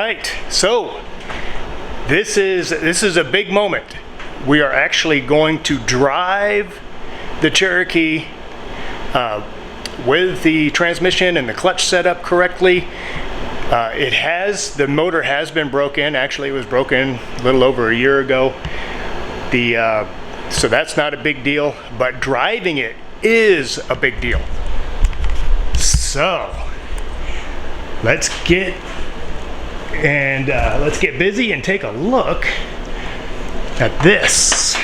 right, so this is a big moment. We are actually going to drive the Cherokee with the transmission and the clutch set up correctly. The motor has been broken. Actually, it was broken a little over a year ago. So that's not a big deal, but driving it is a big deal. So let's get busy and take a look at this.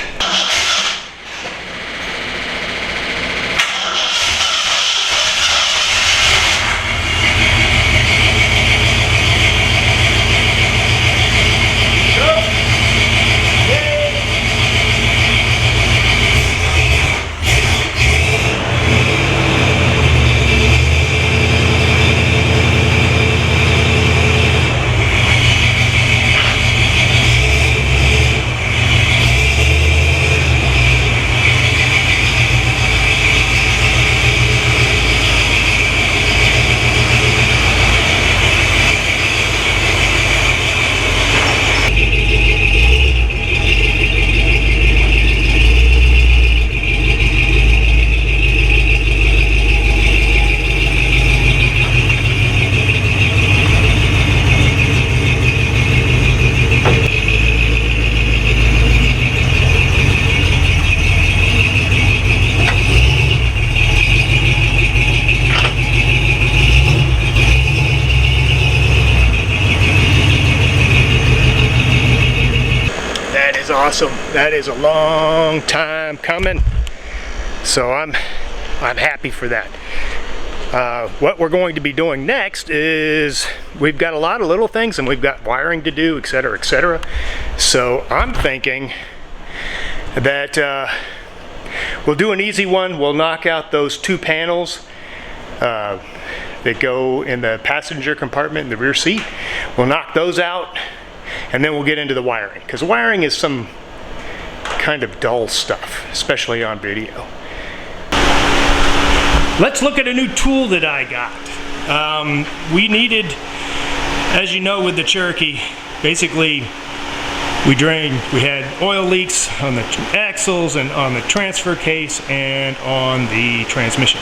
Awesome. That is a long time coming, so I'm happy for that. What we're going to be doing next is we've got a lot of little things and we've got wiring to do, etc., etc. So I'm thinking that we'll do an easy one. We'll knock out those two panels that go in the passenger compartment in the rear seat. We'll knock those out, and then we'll get into the wiring, because wiring is some kind of dull stuff, especially on video. Let's look at a new tool that I got. We needed, as you know, with the Cherokee, basically we had oil leaks on the axles and on the transfer case and on the transmission.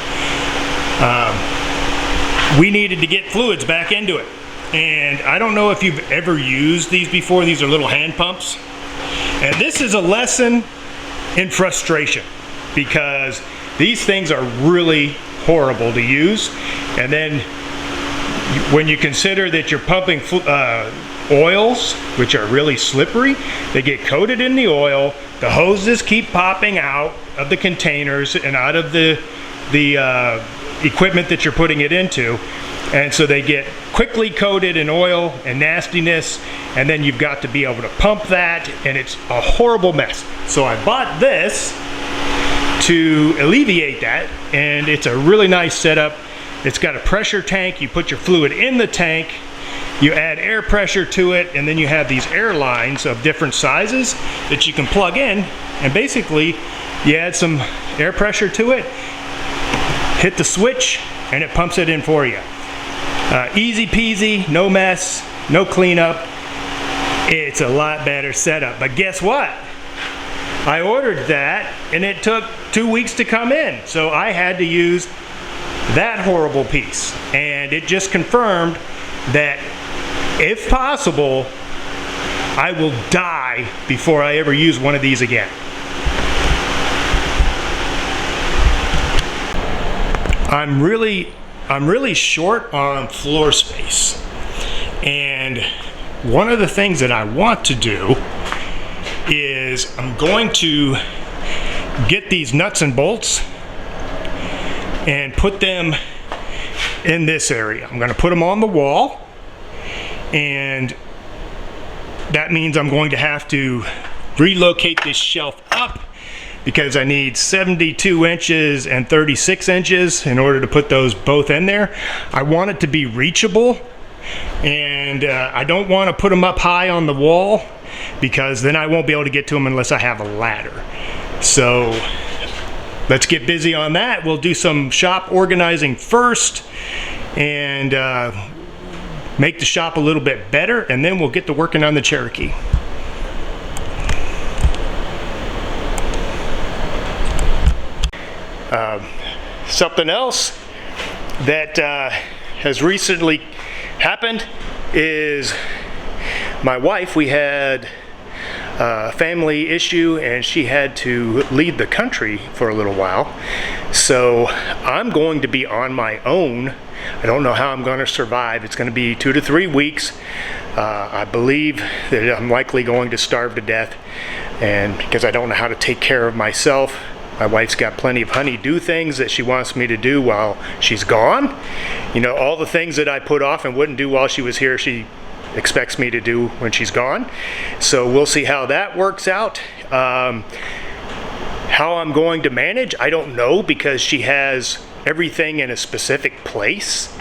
We needed to get fluids back into it. And I don't know if you've ever used these before. These are little hand pumps. And this is a lesson in frustration, because these things are really horrible to use. And then when you consider that you're pumping oils, which are really slippery, they get coated in the oil. The hoses keep popping out of the containers and out of the equipment that you're putting it into. And so they get quickly coated in oil and nastiness, and then you've got to be able to pump that, and it's a horrible mess. So I bought this to alleviate that, and it's a really nice setup. It's got a pressure tank. You put your fluid in the tank, you add air pressure to it, and then you have these air lines of different sizes that you can plug in, and basically you add some air pressure to it, hit the switch, and it pumps it in for you. Easy peasy, no mess, no cleanup. It's a lot better setup. But guess what? I ordered that and it took 2 weeks to come in. So I had to use that horrible piece. And it just confirmed that if possible, I will die before I ever use one of these again. I'm really short on floor space, and one of the things that I want to do is I'm going to get these nuts and bolts and put them in this area. I'm going to put them on the wall, and that means I'm going to have to relocate this shelf up, because I need 72 inches and 36 inches in order to put those both in there. I want it to be reachable, and I don't want to put them up high on the wall, because then I won't be able to get to them unless I have a ladder. So let's get busy on that. We'll do some shop organizing first, and make the shop a little bit better, and then we'll get to working on the Cherokee. Something else that has recently happened is my wife, we had a family issue and she had to leave the country for a little while. So I'm going to be on my own. I don't know how I'm going to survive. It's going to be 2 to 3 weeks. I believe that I'm likely going to starve to death, and because I don't know how to take care of myself. My wife's got plenty of honey-do things that she wants me to do while she's gone. You know, all the things that I put off and wouldn't do while she was here, she expects me to do when she's gone. So we'll see how that works out. How I'm going to manage, I don't know, because she has everything in a specific place.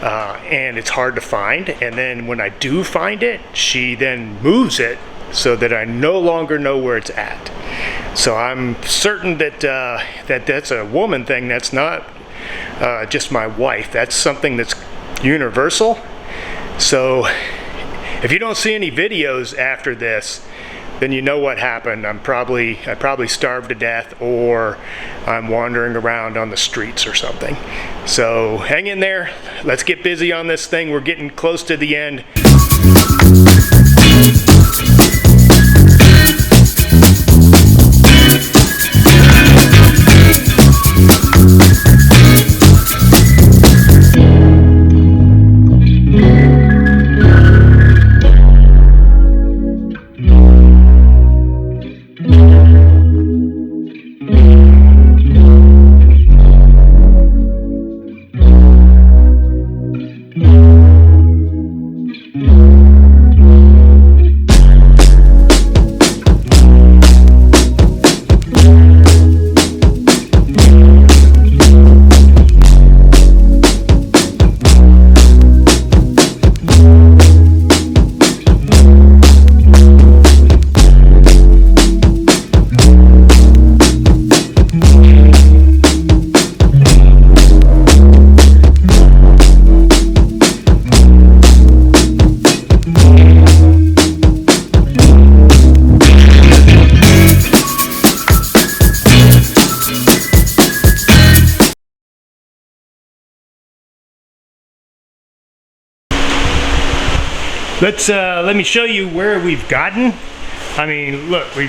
And it's hard to find. And then when I do find it, she then moves it so that I no longer know where it's at. So I'm certain that that's a woman thing. That's not just my wife. That's something that's universal. So if you don't see any videos after this, then you know what happened. I probably starved to death, or I'm wandering around on the streets or something. So hang in there. Let's get busy on this thing. We're getting close to the end. Let me show you where we've gotten. I mean, look, the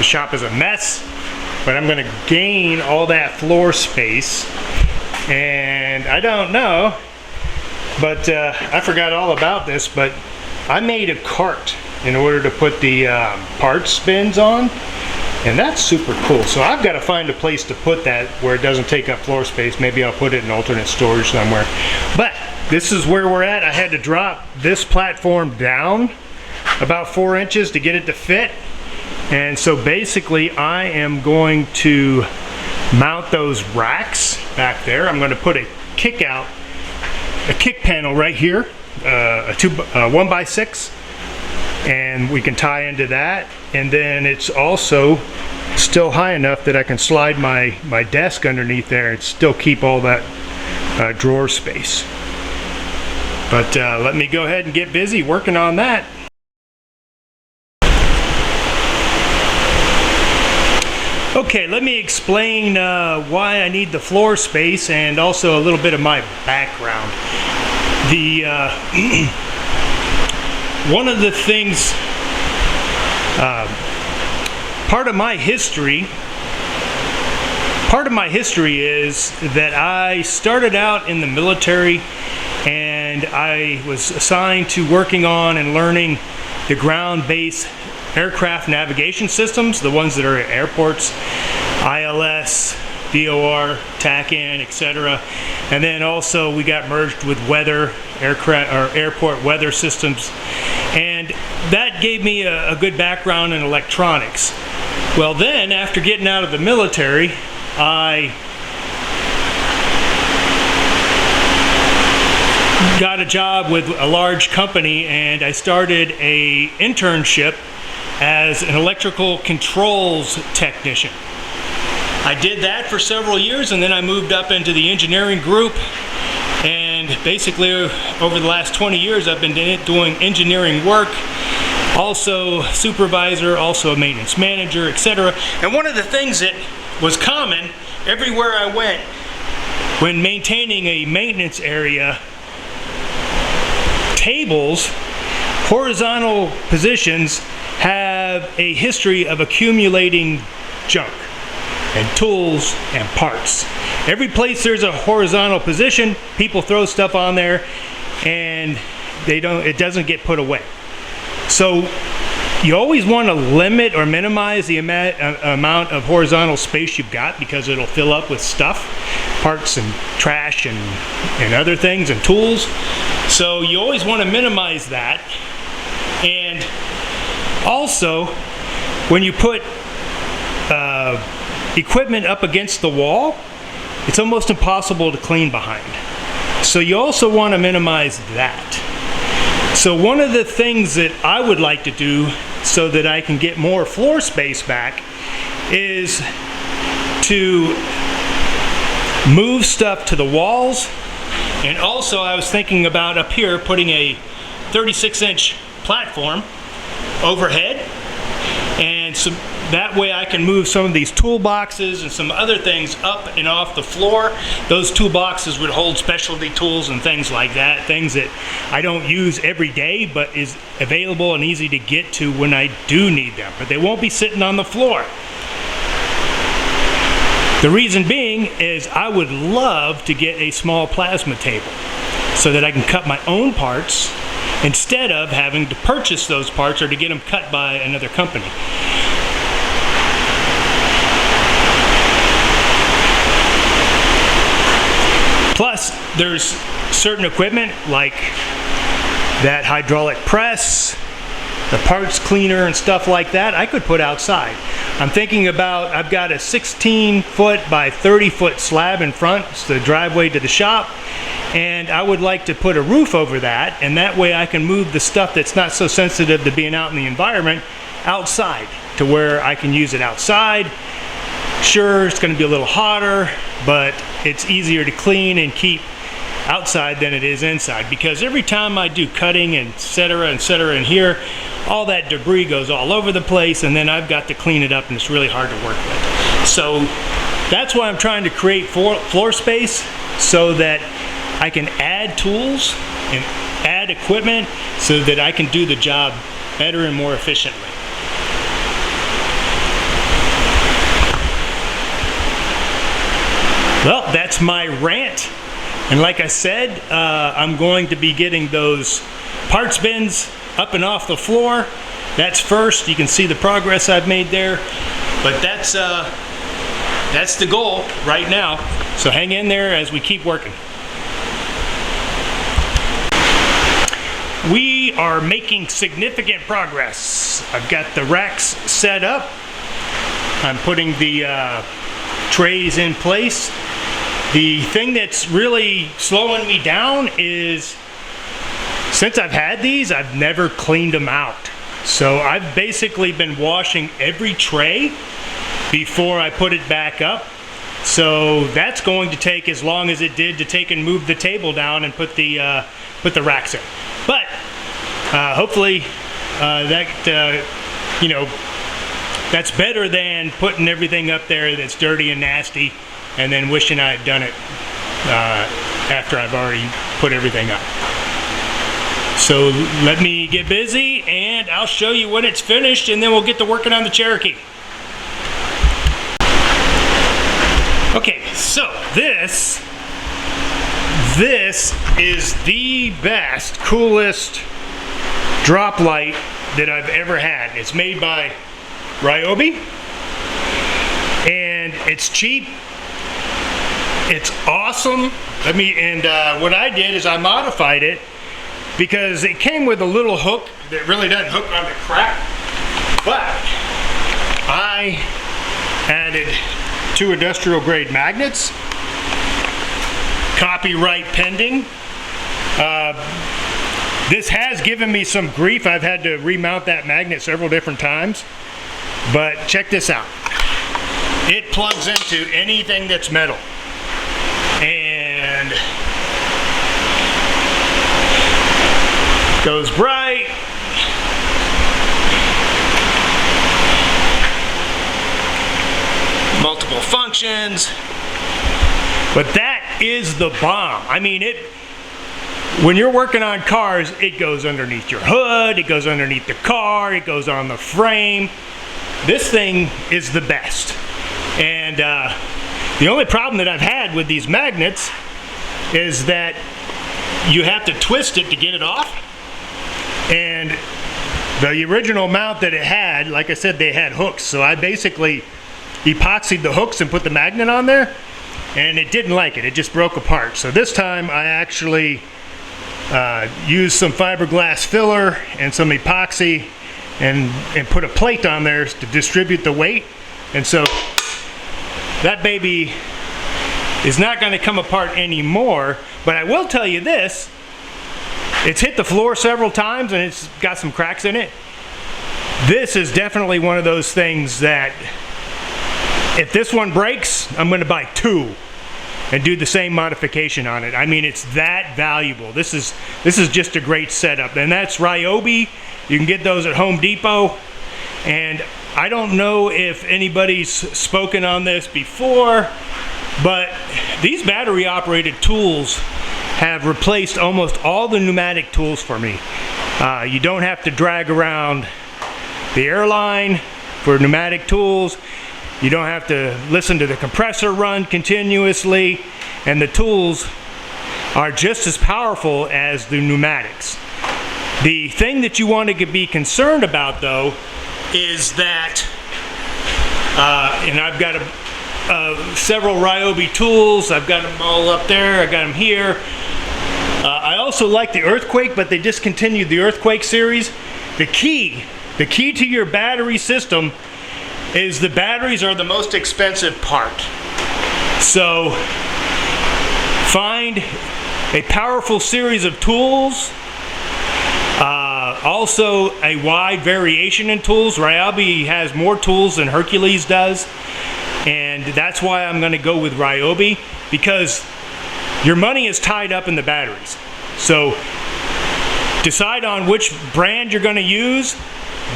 shop is a mess, but I'm going to gain all that floor space. And I don't know, but I forgot all about this, but I made a cart in order to put the parts bins on, and that's super cool. So I've got to find a place to put that where it doesn't take up floor space. Maybe I'll put it in alternate storage somewhere. But this is where we're at. I had to drop this platform down about 4 inches to get it to fit. And so basically I am going to mount those racks back there. I'm going to put a kick panel right here, a 1x6, and we can tie into that. And then it's also still high enough that I can slide my desk underneath there and still keep all that drawer space. But let me go ahead and get busy working on that. Okay, let me explain why I need the floor space and also a little bit of my background. One of the things, part of my history is that I started out in the military, and I was assigned to working on and learning the ground-based aircraft navigation systems, the ones that are at airports, ILS, DOR, TACAN, etc. And then also we got merged with airport weather systems, and that gave me a good background in electronics. Well, then after getting out of the military, I got a job with a large company, and I started an internship as an electrical controls technician. I did that for several years, and then I moved up into the engineering group, and basically over the last 20 years I've been doing engineering work, also supervisor, also a maintenance manager, etc. And one of the things that was common everywhere I went when maintaining a maintenance area, tables, horizontal positions have a history of accumulating junk and tools and parts. Every place there's a horizontal position, people throw stuff on there and it doesn't get put away. So you always want to limit or minimize the amount of horizontal space you've got, because it'll fill up with stuff, parts and trash and other things and tools. So you always want to minimize that. And also, when you put equipment up against the wall, it's almost impossible to clean behind. So you also want to minimize that. So one of the things that I would like to do so that I can get more floor space back is to move stuff to the walls. And also I was thinking about up here putting a 36-inch platform overhead, and so that way I can move some of these toolboxes and some other things up and off the floor. Those toolboxes would hold specialty tools and things like that, things that I don't use every day but is available and easy to get to when I do need them, but they won't be sitting on the floor. The reason being is I would love to get a small plasma table so that I can cut my own parts instead of having to purchase those parts or to get them cut by another company. Plus, there's certain equipment like that hydraulic press, the parts cleaner and stuff like that I could put outside. I'm thinking about, I've got a 16-foot by 30-foot slab in front, it's the driveway to the shop, and I would like to put a roof over that, and that way I can move the stuff that's not so sensitive to being out in the environment outside to where I can use it outside. Sure, it's going to be a little hotter, but it's easier to clean and keep outside than it is inside, because every time I do cutting and et cetera in here, all that debris goes all over the place, and then I've got to clean it up and it's really hard to work with. So that's why I'm trying to create floor space so that I can add tools and add equipment so that I can do the job better and more efficiently. Well, that's my rant. And like I said, I'm going to be getting those parts bins up and off the floor. That's first. You can see the progress I've made there. But that's the goal right now. So hang in there as we keep working. We are making significant progress. I've got the racks set up. I'm putting the trays in place. The thing that's really slowing me down is, since I've had these, I've never cleaned them out. So I've basically been washing every tray before I put it back up. So that's going to take as long as it did to take and move the table down and put the racks in. But hopefully that's better than putting everything up there that's dirty and nasty and then wishing I had done it after I've already put everything up. So let me get busy and I'll show you when it's finished, and then we'll get to working on the Cherokee. Okay, so this is the best, coolest drop light that I've ever had. It's made by Ryobi and it's cheap. It's awesome. What I did is I modified it because it came with a little hook that really doesn't hook on the crap. But I added 2 industrial grade magnets, copyright pending. This has given me some grief. I've had to remount that magnet several different times, but check this out. It plugs into anything that's metal. And Goes bright. Multiple functions. But that is the bomb. I mean, when you're working on cars, it goes underneath your hood, it goes underneath the car, it goes on the frame. This thing is the best. And the only problem that I've had with these magnets is that you have to twist it to get it off. And the original mount that it had, like I said, they had hooks. So I basically epoxied the hooks and put the magnet on there, and it didn't like it. It just broke apart. So this time I actually used some fiberglass filler and some epoxy and put a plate on there to distribute the weight. And so that baby is not going to come apart anymore. But I will tell you this, it's hit the floor several times and it's got some cracks in it. This is definitely one of those things that if this one breaks, I'm going to buy two and do the same modification on it. I mean, it's that valuable. This is just a great setup. And that's Ryobi. You can get those at Home Depot. And I don't know if anybody's spoken on this before, but these battery operated tools have replaced almost all the pneumatic tools for me. You don't have to drag around the airline for pneumatic tools. You don't have to listen to the compressor run continuously, and the tools are just as powerful as the pneumatics. The thing that you want to be concerned about, though, is that, and I've got several Ryobi tools. I've got them all up there. I got them here. I also like the Earthquake, but they discontinued the Earthquake series. The key to your battery system is the batteries are the most expensive part. So find a powerful series of tools, also a wide variation in tools. Ryobi has more tools than Hercules does, and that's why I'm going to go with Ryobi, because your money is tied up in the batteries. So decide on which brand you're going to use,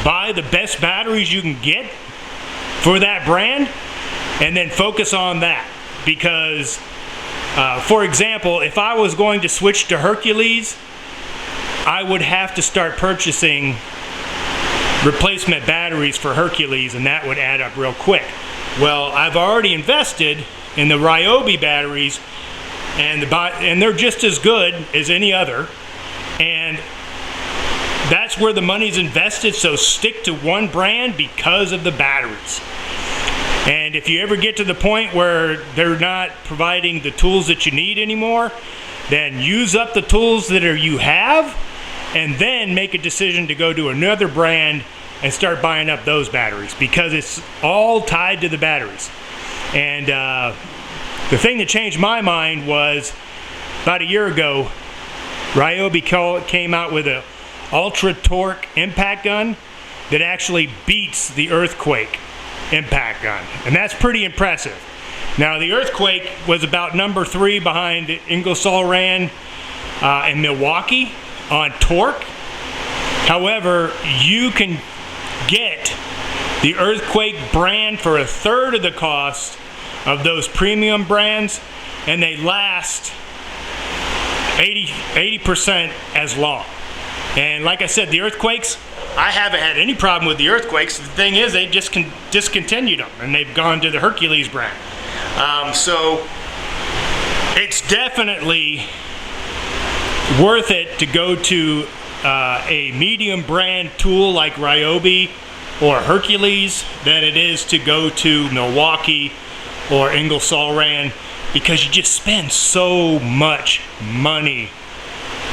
buy the best batteries you can get for that brand, and then focus on that. Because for example, if I was going to switch to Hercules, I would have to start purchasing replacement batteries for Hercules, and that would add up real quick. Well, I've already invested in the Ryobi batteries, and they're just as good as any other, and that's where the money's invested. So stick to one brand because of the batteries. And if you ever get to the point where they're not providing the tools that you need anymore, then use up the tools that you have, and then make a decision to go to another brand and start buying up those batteries, because it's all tied to the batteries. And the thing that changed my mind was about a year ago, Ryobi came out with an ultra torque impact gun that actually beats the Earthquake impact gun, and that's pretty impressive. Now, the Earthquake was about number 3 behind Ingersoll Rand in Milwaukee on torque. However, you can get the Earthquake brand for 1/3 of the cost of those premium brands, and they last 80% as long. And like I said, the Earthquakes, I haven't had any problem with the Earthquakes. The thing is, they just discontinued them, and they've gone to the Hercules brand. So it's definitely worth it to go to a medium brand tool like Ryobi or Hercules than it is to go to Milwaukee or Ingersoll Rand, because you just spend so much money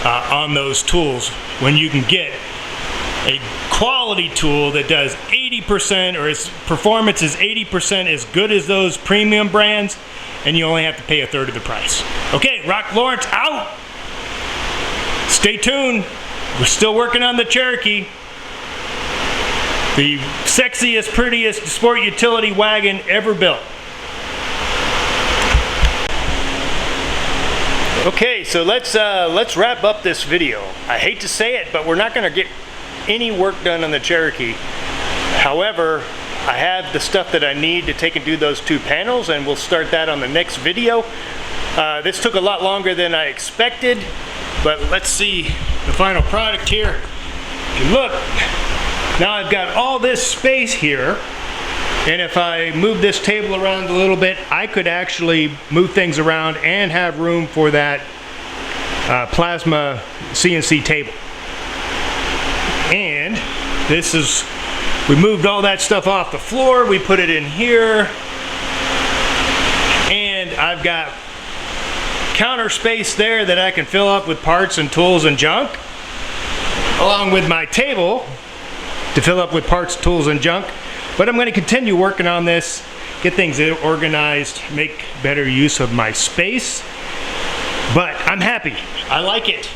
on those tools when you can get a quality tool that does 80%, or its performance is 80% as good as those premium brands, and you only have to pay 1/3 of the price. Okay, Rock Lawrence out. Stay tuned. We're still working on the Cherokee. The sexiest, prettiest sport utility wagon ever built. Okay, so let's wrap up this video. I hate to say it, but we're not going to get any work done on the Cherokee. However, I have the stuff that I need to take and do those 2 panels, and we'll start that on the next video. This took a lot longer than I expected, but let's see the final product here. If you look, now I've got all this space here, and if I move this table around a little bit, I could actually move things around and have room for that plasma CNC table. And this is, we moved all that stuff off the floor, we put it in here, and I've got counter space there that I can fill up with parts and tools and junk, along with my table to fill up with parts, tools, and junk. But I'm going to continue working on this, get things organized, make better use of my space. But I'm happy. I like it.